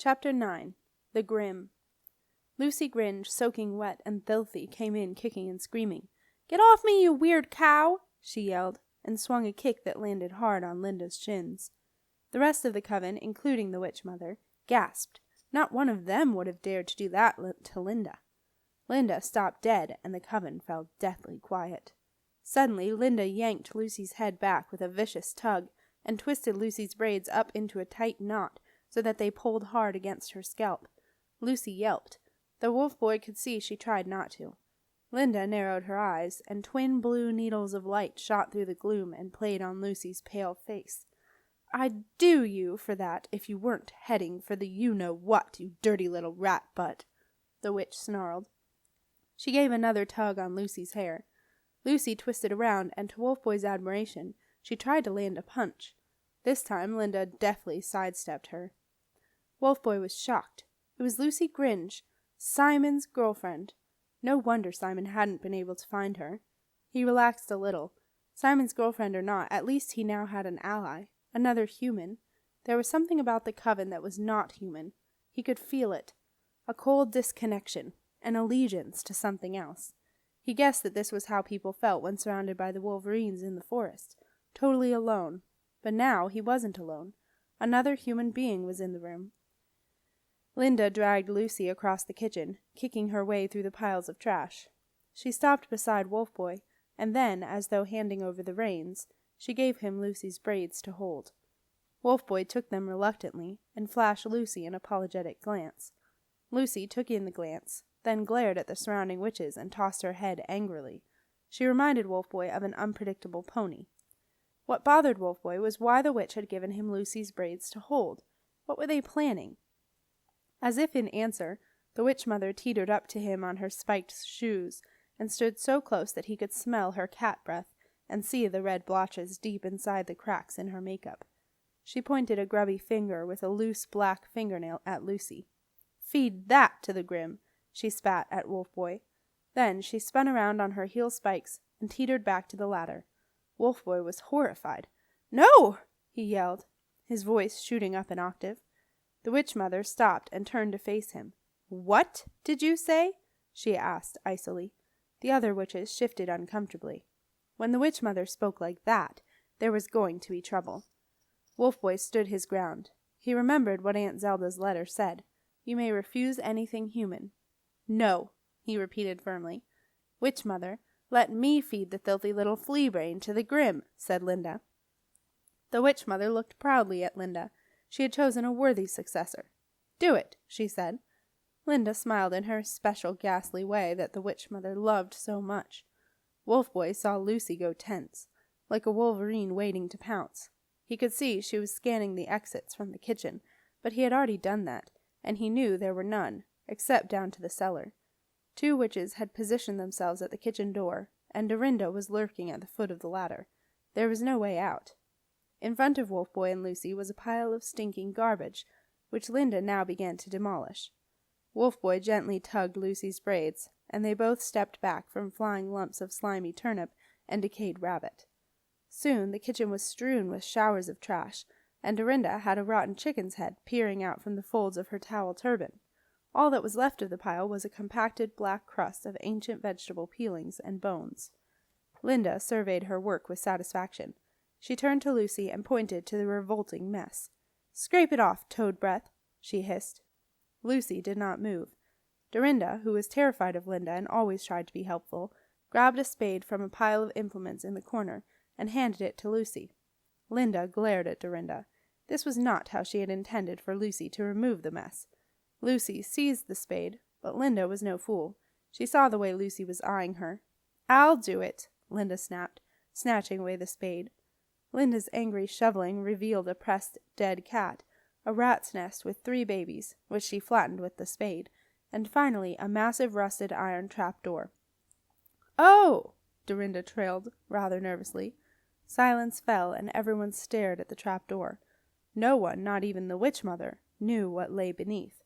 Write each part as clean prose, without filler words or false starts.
Chapter 9. The Grim. Lucy Gringe, soaking wet and filthy, came in kicking and screaming. "Get off me, you weird cow!" she yelled, and swung a kick that landed hard on Linda's shins. The rest of the coven, including the witch-mother, gasped. Not one of them would have dared to do that to Linda. Linda stopped dead, and the coven fell deathly quiet. Suddenly, Linda yanked Lucy's head back with a vicious tug, and twisted Lucy's braids up into a tight knot, so that they pulled hard against her scalp. Lucy yelped. The wolf boy could see she tried not to. Linda narrowed her eyes, and twin blue needles of light shot through the gloom and played on Lucy's pale face. "I'd do you for that if you weren't heading for the you-know-what, you dirty little rat-butt," the witch snarled. She gave another tug on Lucy's hair. Lucy twisted around, and to Wolf Boy's admiration, she tried to land a punch. This time Linda deftly sidestepped her. Wolf Boy was shocked. It was Lucy Gringe, Simon's girlfriend. No wonder Simon hadn't been able to find her. He relaxed a little. Simon's girlfriend or not, at least he now had an ally, another human. There was something about the coven that was not human. He could feel it. A cold disconnection, an allegiance to something else. He guessed that this was how people felt when surrounded by the wolverines in the forest, totally alone. But now he wasn't alone. Another human being was in the room. Linda dragged Lucy across the kitchen, kicking her way through the piles of trash. She stopped beside Wolf Boy, and then, as though handing over the reins, she gave him Lucy's braids to hold. Wolf Boy took them reluctantly, and flashed Lucy an apologetic glance. Lucy took in the glance, then glared at the surrounding witches and tossed her head angrily. She reminded Wolf Boy of an unpredictable pony. What bothered Wolf Boy was why the witch had given him Lucy's braids to hold. What were they planning? As if in answer, the witch-mother teetered up to him on her spiked shoes, and stood so close that he could smell her cat breath and see the red blotches deep inside the cracks in her makeup. She pointed a grubby finger with a loose black fingernail at Lucy. "Feed that to the Grim," she spat at Wolf Boy. Then she spun around on her heel spikes and teetered back to the ladder. Wolf Boy was horrified. "No!" he yelled, his voice shooting up an octave. The witch-mother stopped and turned to face him. "What did you say?" she asked icily. The other witches shifted uncomfortably. When the witch-mother spoke like that, there was going to be trouble. Wolf Boy stood his ground. He remembered what Aunt Zelda's letter said. You may refuse anything human. "No," he repeated firmly. "Witch-mother, let me feed the filthy little flea-brain to the Grim," said Linda. The witch-mother looked proudly at Linda. She had chosen a worthy successor. "Do it," she said. Linda smiled in her special ghastly way that the witch-mother loved so much. Wolf Boy saw Lucy go tense, like a wolverine waiting to pounce. He could see she was scanning the exits from the kitchen, but he had already done that, and he knew there were none, except down to the cellar. 2 witches had positioned themselves at the kitchen door, and Dorinda was lurking at the foot of the ladder. There was no way out. In front of Wolf Boy and Lucy was a pile of stinking garbage, which Linda now began to demolish. Wolf Boy gently tugged Lucy's braids, and they both stepped back from flying lumps of slimy turnip and decayed rabbit. Soon the kitchen was strewn with showers of trash, and Dorinda had a rotten chicken's head peering out from the folds of her towel turban. All that was left of the pile was a compacted black crust of ancient vegetable peelings and bones. Linda surveyed her work with satisfaction. She turned to Lucy and pointed to the revolting mess. "Scrape it off, toad breath," she hissed. Lucy did not move. Dorinda, who was terrified of Linda and always tried to be helpful, grabbed a spade from a pile of implements in the corner and handed it to Lucy. Linda glared at Dorinda. This was not how she had intended for Lucy to remove the mess. Lucy seized the spade, but Linda was no fool. She saw the way Lucy was eyeing her. "I'll do it," Linda snapped, snatching away the spade. Linda's angry shoveling revealed a pressed dead cat, a rat's nest with 3 babies, which she flattened with the spade, and finally a massive rusted iron trap-door. "Oh!" Dorinda trailed, rather nervously. Silence fell, and everyone stared at the trap-door. No one, not even the witch-mother, knew what lay beneath.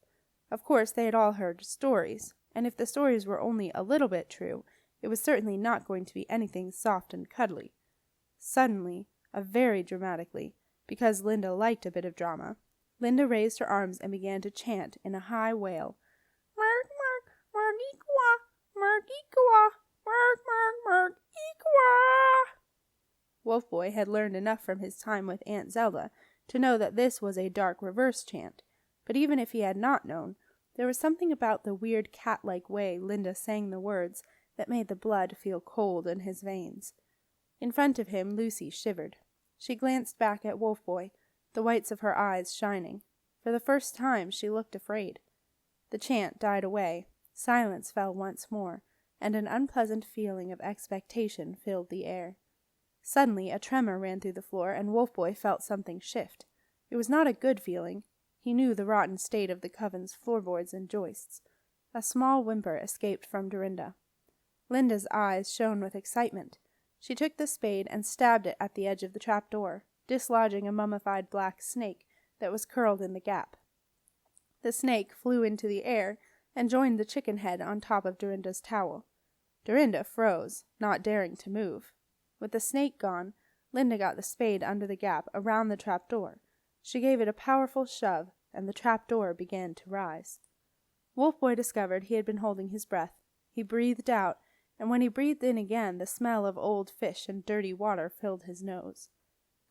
Of course, they had all heard stories, and if the stories were only a little bit true, it was certainly not going to be anything soft and cuddly. Suddenly, very dramatically, because Linda liked a bit of drama, Linda raised her arms and began to chant in a high wail. Merk, merk, merk-equa, merk-equa, merk, merk, merk-equa. Wolfboy had learned enough from his time with Aunt Zelda to know that this was a dark reverse chant, but even if he had not known, there was something about the weird cat-like way Linda sang the words that made the blood feel cold in his veins. In front of him, Lucy shivered. She glanced back at Wolfboy, the whites of her eyes shining. For the first time she looked afraid. The chant died away, silence fell once more, and an unpleasant feeling of expectation filled the air. Suddenly a tremor ran through the floor, and Wolfboy felt something shift. It was not a good feeling. He knew the rotten state of the coven's floorboards and joists. A small whimper escaped from Dorinda. Linda's eyes shone with excitement. She took the spade and stabbed it at the edge of the trapdoor, dislodging a mummified black snake that was curled in the gap. The snake flew into the air and joined the chicken head on top of Dorinda's towel. Dorinda froze, not daring to move. With the snake gone, Linda got the spade under the gap around the trapdoor. She gave it a powerful shove, and the trapdoor began to rise. Wolfboy discovered he had been holding his breath. He breathed out, and when he breathed in again, the smell of old fish and dirty water filled his nose.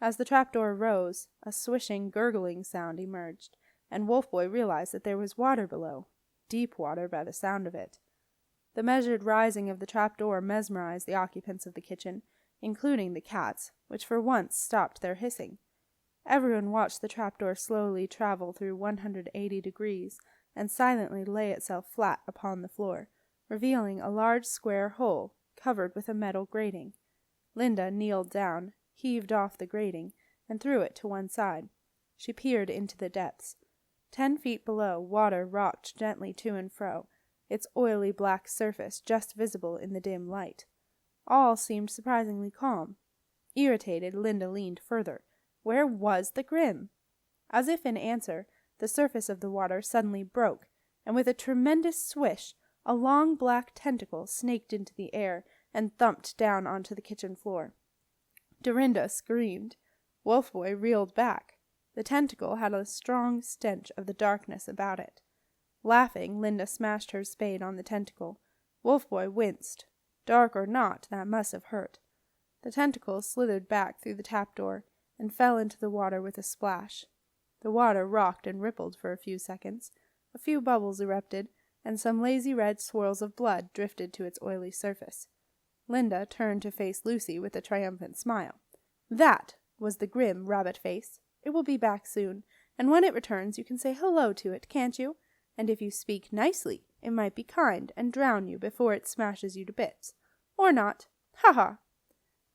As the trapdoor rose, a swishing, gurgling sound emerged, and Wolfboy realized that there was water below, deep water by the sound of it. The measured rising of the trapdoor mesmerized the occupants of the kitchen, including the cats, which for once stopped their hissing. Everyone watched the trapdoor slowly travel through 180 degrees and silently lay itself flat upon the floor, revealing a large square hole covered with a metal grating. Linda kneeled down, heaved off the grating, and threw it to one side. She peered into the depths. 10 feet below, water rocked gently to and fro, its oily black surface just visible in the dim light. All seemed surprisingly calm. Irritated, Linda leaned further. Where was the Grim? As if in answer, the surface of the water suddenly broke, and with a tremendous swish, a long black tentacle snaked into the air and thumped down onto the kitchen floor. Dorinda screamed. Wolfboy reeled back. The tentacle had a strong stench of the darkness about it. Laughing, Linda smashed her spade on the tentacle. Wolfboy winced. Dark or not, that must have hurt. The tentacle slithered back through the tap door and fell into the water with a splash. The water rocked and rippled for a few seconds. A few bubbles erupted, and some lazy red swirls of blood drifted to its oily surface. Linda turned to face Lucy with a triumphant smile. That was the Grim rabbit face. It will be back soon, and when it returns you can say hello to it, can't you? And if you speak nicely, it might be kind and drown you before it smashes you to bits. Or not. Ha-ha!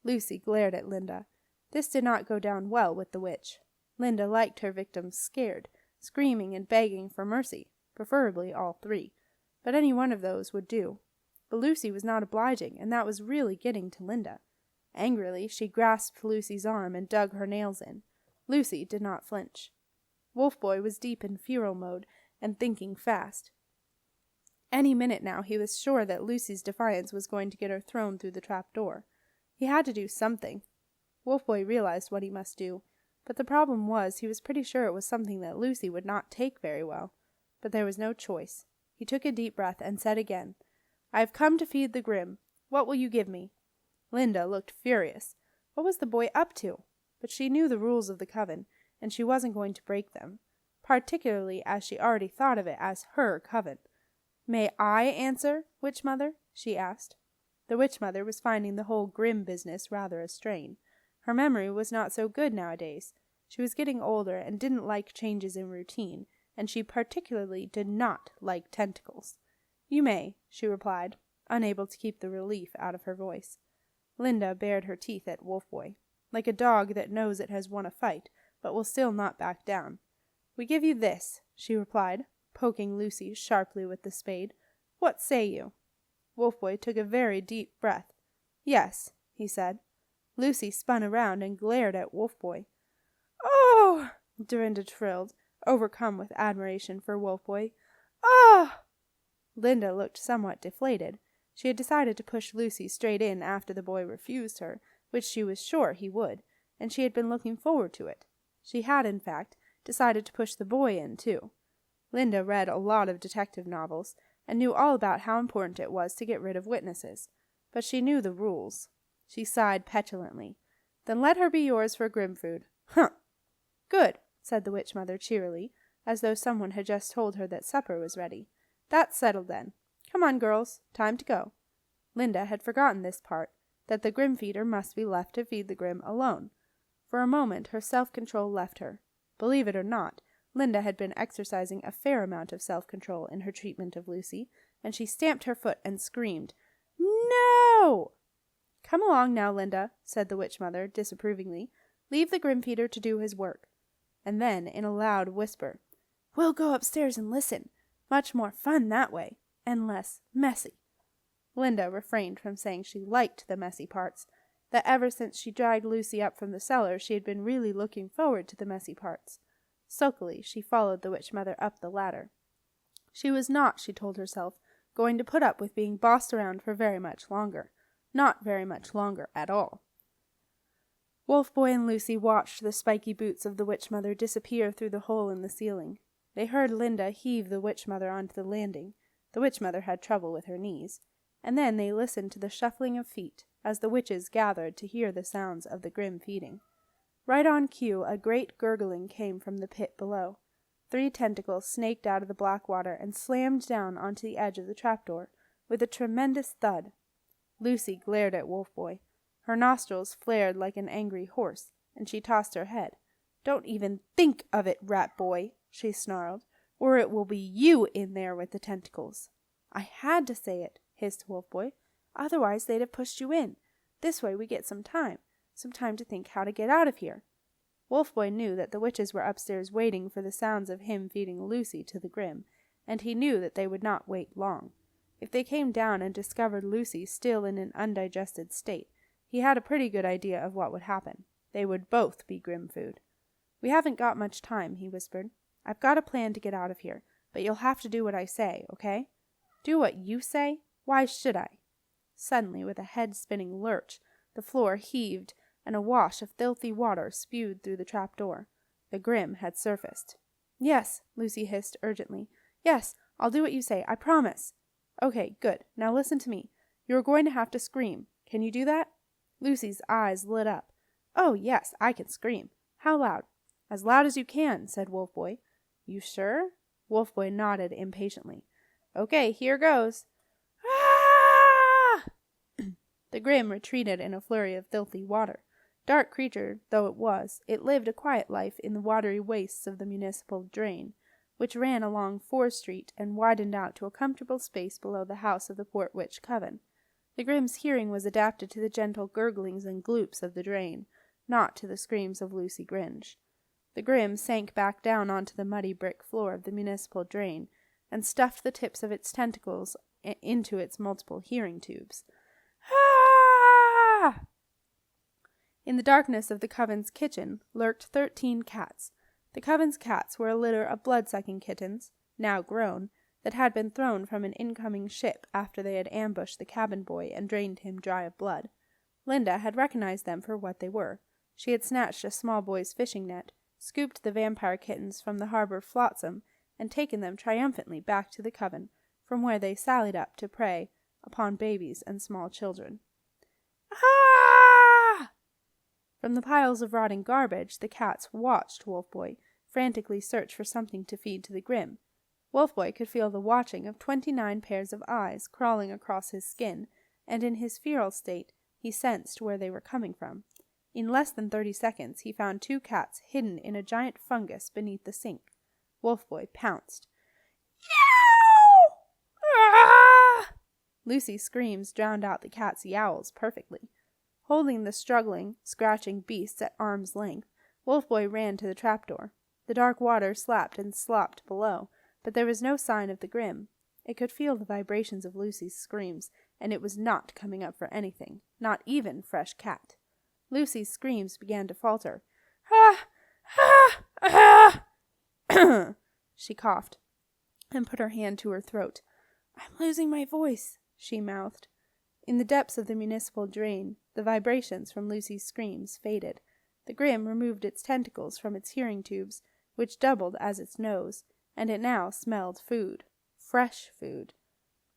Lucy glared at Linda. This did not go down well with the witch. Linda liked her victims scared, screaming and begging for mercy, preferably all 3. But any one of those would do. But Lucy was not obliging, and that was really getting to Linda. Angrily, she grasped Lucy's arm and dug her nails in. Lucy did not flinch. Wolfboy was deep in feral mode and thinking fast. Any minute now he was sure that Lucy's defiance was going to get her thrown through the trap door. He had to do something. Wolfboy realized what he must do, but the problem was he was pretty sure it was something that Lucy would not take very well. But there was no choice. He took a deep breath and said again, "I have come to feed the Grim. What will you give me?" Linda looked furious. What was the boy up to? But she knew the rules of the coven, and she wasn't going to break them, particularly as she already thought of it as her coven. "May I answer, Witch Mother?" she asked. The Witch Mother was finding the whole Grim business rather a strain. Her memory was not so good nowadays. She was getting older and didn't like changes in routine, and she particularly did not like tentacles. "You may," she replied, unable to keep the relief out of her voice. Linda bared her teeth at Wolfboy, like a dog that knows it has won a fight, but will still not back down. "We give you this," she replied, poking Lucy sharply with the spade. "What say you?" Wolfboy took a very deep breath. "Yes," he said. Lucy spun around and glared at Wolfboy. "Oh!" Dorinda trilled, overcome with admiration for Wolfboy. "Oh!" Linda looked somewhat deflated. She had decided to push Lucy straight in after the boy refused her, which she was sure he would, and she had been looking forward to it. She had, in fact, decided to push the boy in, too. Linda read a lot of detective novels, and knew all about how important it was to get rid of witnesses. But she knew the rules. She sighed petulantly. Then let her be yours for grim food. Huh! Good, said the witch-mother cheerily, as though someone had just told her that supper was ready. That's settled then. Come on, girls, time to go. Linda had forgotten this part, that the grim feeder must be left to feed the grim alone. For a moment her self-control left her. Believe it or not, Linda had been exercising a fair amount of self-control in her treatment of Lucy, and she stamped her foot and screamed, "No!" Come along now, Linda, said the witch-mother disapprovingly. Leave the grim feeder to do his work. And then, in a loud whisper, We'll go upstairs and listen. Much more fun that way, and less messy. Linda refrained from saying she liked the messy parts, that ever since she dragged Lucy up from the cellar she had been really looking forward to the messy parts. Sulkily she followed the witch-mother up the ladder. She was not, she told herself, going to put up with being bossed around for very much longer. Not very much longer at all. Wolf-Boy and Lucy watched the spiky boots of the witch-mother disappear through the hole in the ceiling. They heard Linda heave the witch-mother onto the landing. The witch-mother had trouble with her knees. And then they listened to the shuffling of feet, as the witches gathered to hear the sounds of the grim feeding. Right on cue, a great gurgling came from the pit below. 3 tentacles snaked out of the black water and slammed down onto the edge of the trapdoor, with a tremendous thud. Lucy glared at Wolf-Boy. Her nostrils flared like an angry horse, and she tossed her head. "Don't even think of it, rat boy," she snarled, "or it will be you in there with the tentacles." "I had to say it," hissed Wolf-Boy. "Otherwise they'd have pushed you in. This way we get some time to think how to get out of here." Wolf-Boy knew that the witches were upstairs waiting for the sounds of him feeding Lucy to the grim, and he knew that they would not wait long. If they came down and discovered Lucy still in an undigested state, he had a pretty good idea of what would happen. They would both be grim food. "We haven't got much time," he whispered. "I've got a plan to get out of here, but you'll have to do what I say, okay?" "Do what you say? Why should I?" Suddenly, with a head-spinning lurch, the floor heaved, and a wash of filthy water spewed through the trap-door. The grim had surfaced. "Yes," Lucy hissed urgently. "Yes, I'll do what you say, I promise." "Okay, good. Now listen to me. You're going to have to scream. Can you do that?" Lucy's eyes lit up. "Oh, yes, I can scream. How loud?" "As loud as you can," said Wolf-Boy. "You sure?" Wolf-Boy nodded impatiently. "Okay, here goes." Ah! The grim retreated in a flurry of filthy water. Dark creature though it was, it lived a quiet life in the watery wastes of the municipal drain, which ran along Fore Street and widened out to a comfortable space below the house of the Port Witch Coven. The grim's hearing was adapted to the gentle gurglings and gloops of the drain, not to the screams of Lucy Gringe. The grim sank back down onto the muddy brick floor of the municipal drain, and stuffed the tips of its tentacles into its multiple hearing tubes. Ah! In the darkness of the coven's kitchen lurked 13 cats. The coven's cats were a litter of blood-sucking kittens, now grown, that had been thrown from an incoming ship after they had ambushed the cabin boy and drained him dry of blood. Linda had recognized them for what they were. She had snatched a small boy's fishing net, scooped the vampire kittens from the harbor flotsam, and taken them triumphantly back to the coven, from where they sallied up to prey upon babies and small children. Ah! From the piles of rotting garbage, the cats watched Wolf-Boy frantically search for something to feed to the grim. Wolf-Boy could feel the watching of 29 pairs of eyes crawling across his skin, and in his feral state he sensed where they were coming from. In less than 30 seconds he found 2 cats hidden in a giant fungus beneath the sink. Wolf-Boy pounced. Yow! Ah! Lucy's screams drowned out the cat's yowls perfectly. Holding the struggling, scratching beasts at arm's length, Wolf-Boy ran to the trapdoor. The dark water slapped and slopped below, but there was no sign of the grim. It could feel the vibrations of Lucy's screams, and it was not coming up for anything, not even fresh cat. Lucy's screams began to falter. "Ah! Ah! Ah!" She coughed, and put her hand to her throat. "I'm losing my voice," she mouthed. In the depths of the municipal drain, the vibrations from Lucy's screams faded. The grim removed its tentacles from its hearing tubes, which doubled as its nose, and it now smelled food. Fresh food.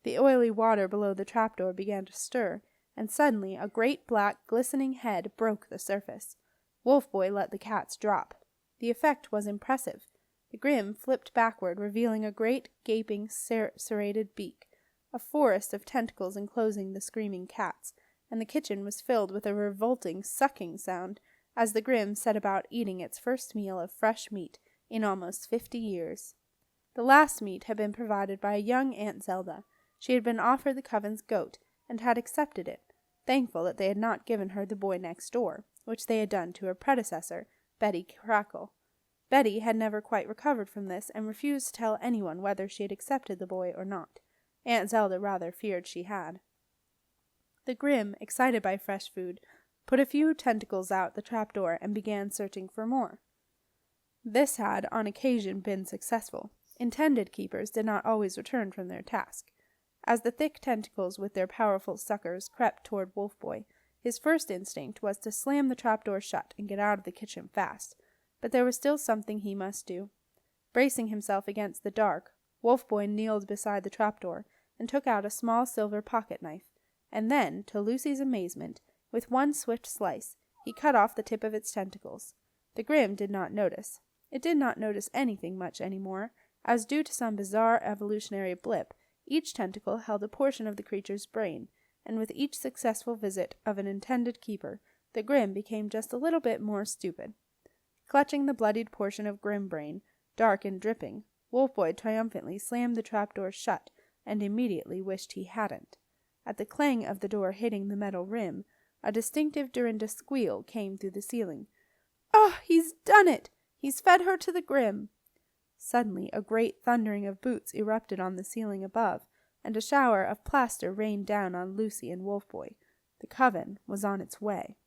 The oily water below the trapdoor began to stir, and suddenly a great black glistening head broke the surface. Wolf-Boy let the cats drop. The effect was impressive. The Grim flipped backward, revealing a great, gaping, serrated beak, a forest of tentacles enclosing the screaming cats, and the kitchen was filled with a revolting sucking sound as the Grim set about eating its first meal of fresh meat in almost 50 years. The last meat had been provided by a young Aunt Zelda. She had been offered the Coven's goat, and had accepted it, thankful that they had not given her the boy next door, which they had done to her predecessor, Betty Crackle. Betty had never quite recovered from this, and refused to tell anyone whether she had accepted the boy or not. Aunt Zelda rather feared she had. The Grim, excited by fresh food, put a few tentacles out the trapdoor and began searching for more. This had, on occasion, been successful. Intended keepers did not always return from their task. As the thick tentacles with their powerful suckers crept toward Wolf-Boy, his first instinct was to slam the trapdoor shut and get out of the kitchen fast. But there was still something he must do. Bracing himself against the dark, Wolf-Boy kneeled beside the trapdoor and took out a small silver pocket-knife, and then, to Lucy's amazement, with one swift slice, he cut off the tip of its tentacles. The Grim did not notice. It did not notice anything much any more, as due to some bizarre evolutionary blip, each tentacle held a portion of the creature's brain, and with each successful visit of an intended keeper, the Grim became just a little bit more stupid. Clutching the bloodied portion of Grim brain, dark and dripping, Wolf-Boy triumphantly slammed the trapdoor shut, and immediately wished he hadn't. At the clang of the door hitting the metal rim, a distinctive Dorinda squeal came through the ceiling. "Oh, he's done it! He's fed her to the Grim!" Suddenly a great thundering of boots erupted on the ceiling above, and a shower of plaster rained down on Lucy and Wolf-Boy. The Coven was on its way.